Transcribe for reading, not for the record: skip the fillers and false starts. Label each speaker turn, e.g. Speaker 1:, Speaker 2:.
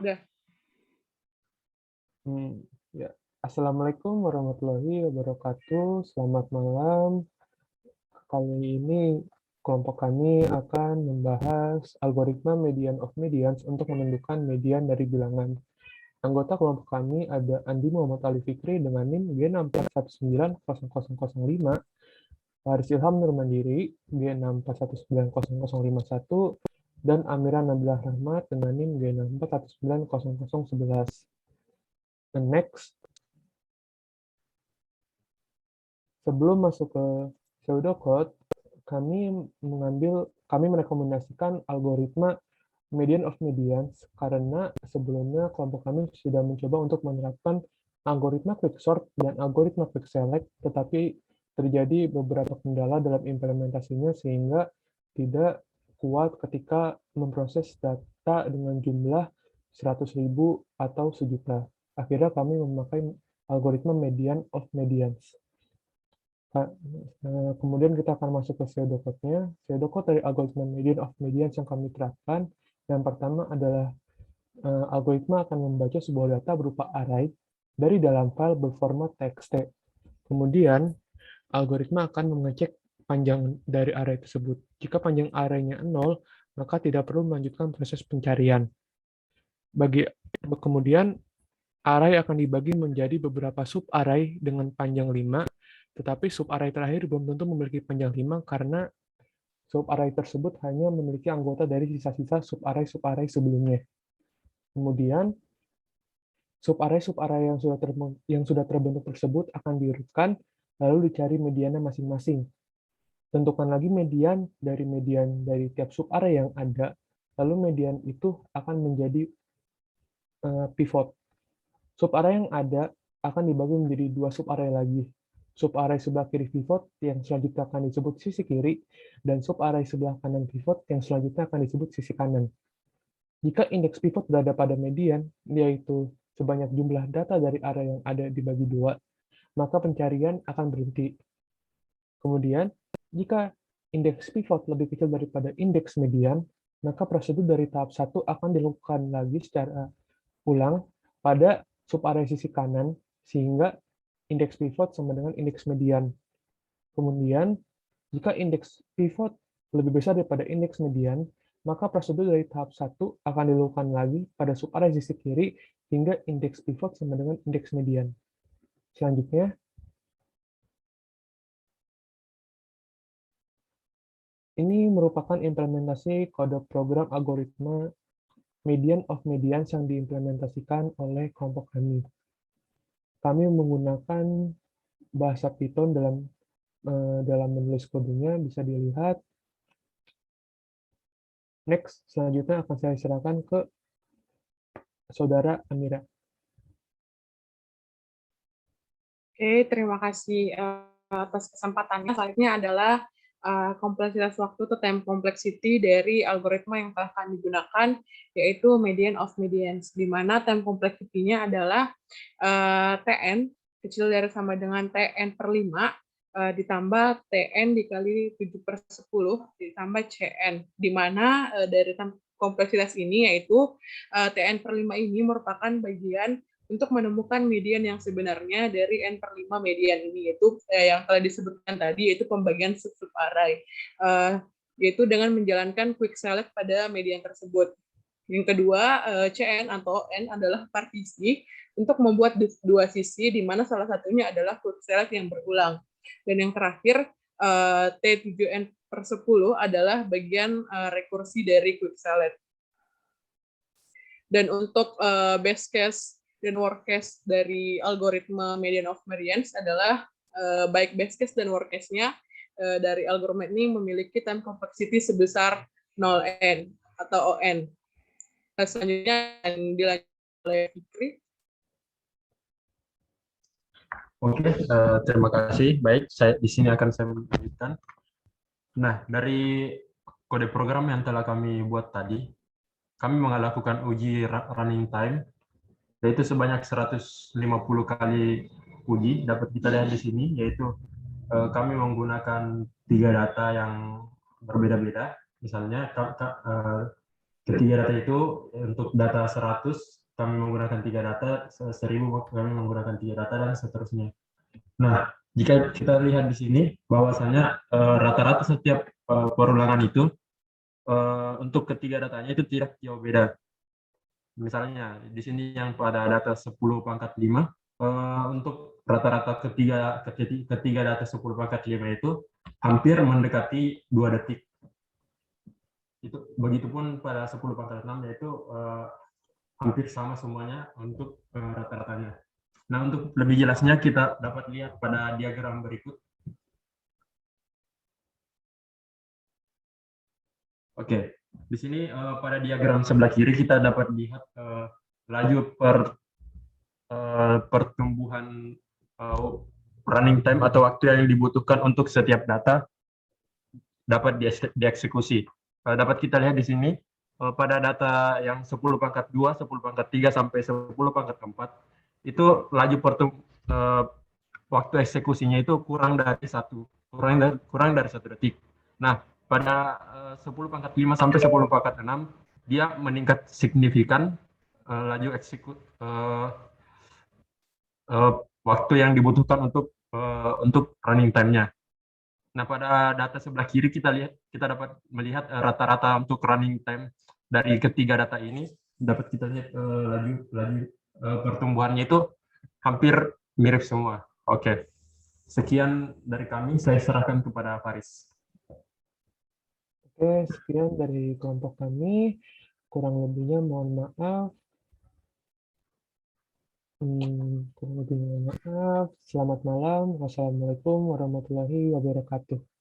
Speaker 1: Udah.
Speaker 2: Ya. Assalamualaikum warahmatullahi wabarakatuh. Selamat malam. Kali ini kelompok kami akan membahas algoritma median of medians untuk menentukan median dari bilangan. Anggota kelompok kami ada Andi Muhammad Ali Fikri dengan NIM G6419005, Haris Ilham Nurmandiri G6419051, dan Amira Nabila Rahmat dengan NIM G6419011. Next. Sebelum masuk ke pseudocode, kami merekomendasikan algoritma median of medians karena sebelumnya kelompok kami sudah mencoba untuk menerapkan algoritma quicksort dan algoritma quickselect, tetapi terjadi beberapa kendala dalam implementasinya sehingga tidak kuat ketika memproses data dengan jumlah 100.000 atau sejuta. Akhirnya kami memakai algoritma median of medians. Kemudian kita akan masuk ke pseudocode-nya. Pseudocode dari algoritma median of medians yang kami terapkan. Yang pertama adalah algoritma akan membaca sebuah data berupa array dari dalam file berformat txt. Kemudian, algoritma akan mengecek panjang dari array tersebut. Jika panjang array-nya 0, maka tidak perlu melanjutkan proses pencarian. Kemudian, array akan dibagi menjadi beberapa sub-array dengan panjang 5, tetapi sub-array terakhir belum tentu memiliki panjang 5 karena sub-array tersebut hanya memiliki anggota dari sisa-sisa sub-array sebelumnya. Kemudian, sub-array yang sudah terbentuk tersebut akan diurutkan, lalu dicari mediannya masing-masing. Tentukan lagi median dari tiap sub-array yang ada, lalu median itu akan menjadi pivot. Sub-array yang ada akan dibagi menjadi dua sub-array lagi. Sub-array sebelah kiri pivot yang selanjutnya akan disebut sisi kiri, dan sub-array sebelah kanan pivot yang selanjutnya akan disebut sisi kanan. Jika indeks pivot berada pada median, yaitu sebanyak jumlah data dari array yang ada dibagi dua, maka pencarian akan berhenti. Kemudian, jika indeks pivot lebih kecil daripada indeks median, maka prosedur dari tahap 1 akan dilakukan lagi secara ulang pada sub-array sisi kanan, sehingga indeks pivot sama dengan indeks median. Kemudian, jika indeks pivot lebih besar daripada indeks median, maka prosedur dari tahap 1 akan dilakukan lagi pada sub-array sisi kiri hingga indeks pivot sama dengan indeks median. Selanjutnya, ini merupakan implementasi kode program algoritma median of medians yang diimplementasikan oleh kelompok kami. Kami menggunakan bahasa Python dalam menulis kodenya, bisa dilihat. Next, selanjutnya akan saya serahkan ke Saudara Amira.
Speaker 1: Oke, terima kasih atas kesempatannya. Selanjutnya adalah kompleksitas waktu atau time complexity dari algoritma yang telah kami gunakan, yaitu median of medians, di mana time complexity-nya adalah Tn kecil dari sama dengan Tn per 5 ditambah Tn dikali 7 per 10 ditambah Cn, di mana dari kompleksitas ini yaitu Tn per 5 ini merupakan bagian untuk menemukan median yang sebenarnya dari N per 5 median ini, yaitu yang telah disebutkan tadi, yaitu pembagian sub-array, yaitu dengan menjalankan quick select pada median tersebut. Yang kedua, Cn atau N adalah partisi untuk membuat dua sisi, di mana salah satunya adalah quick select yang berulang. Dan yang terakhir, T7N per 10 adalah bagian rekursi dari quick select. Dan untuk best case dan worst case dari algoritma median of medians adalah baik best case dan worst case-nya dari algoritma ini memiliki time complexity sebesar 0n atau ON. Selanjutnya dilanjut oleh Fikri.
Speaker 3: Oke, terima kasih. Baik, di sini akan saya melanjutkan. Nah, dari kode program yang telah kami buat tadi, kami melakukan uji running time, yaitu sebanyak 150 kali uji. Dapat kita lihat di sini, yaitu kami menggunakan 3 data yang berbeda-beda. Misalnya, ketiga data itu untuk data 100 kami menggunakan 3 data, 1000 kami menggunakan 3 data, dan seterusnya. Nah, jika kita lihat di sini bahwasanya rata-rata setiap perulangan itu untuk ketiga datanya itu tidak jauh beda. Misalnya di sini yang pada data 10 pangkat 5, untuk rata-rata ketiga data 10 pangkat 5 itu hampir mendekati 2 detik. Itu begitupun pada 10 pangkat 6 yaitu hampir sama semuanya untuk rata-ratanya. Nah, untuk lebih jelasnya kita dapat lihat pada diagram berikut. Oke, di sini pada diagram sebelah kiri kita dapat lihat laju pertumbuhan running time atau waktu yang dibutuhkan untuk setiap data dapat dieksekusi. Dapat kita lihat di sini pada data yang 10 pangkat 2, 10 pangkat 3 sampai 10 pangkat 4 itu laju waktu eksekusinya itu kurang dari 1 detik. Nah, pada 10 pangkat 5 sampai 10 pangkat 6 dia meningkat signifikan laju waktu yang dibutuhkan untuk running time-nya. Nah, pada data sebelah kiri kita dapat melihat rata-rata untuk running time dari ketiga data ini, dapat kita lihat laju pertumbuhannya itu hampir mirip semua. Oke. Sekian dari kami, saya serahkan kepada Faris.
Speaker 2: Oke, sekian dari kelompok kami. Kurang lebihnya mohon maaf. Kurang lebihnya mohon maaf. Selamat malam. Wassalamualaikum warahmatullahi wabarakatuh.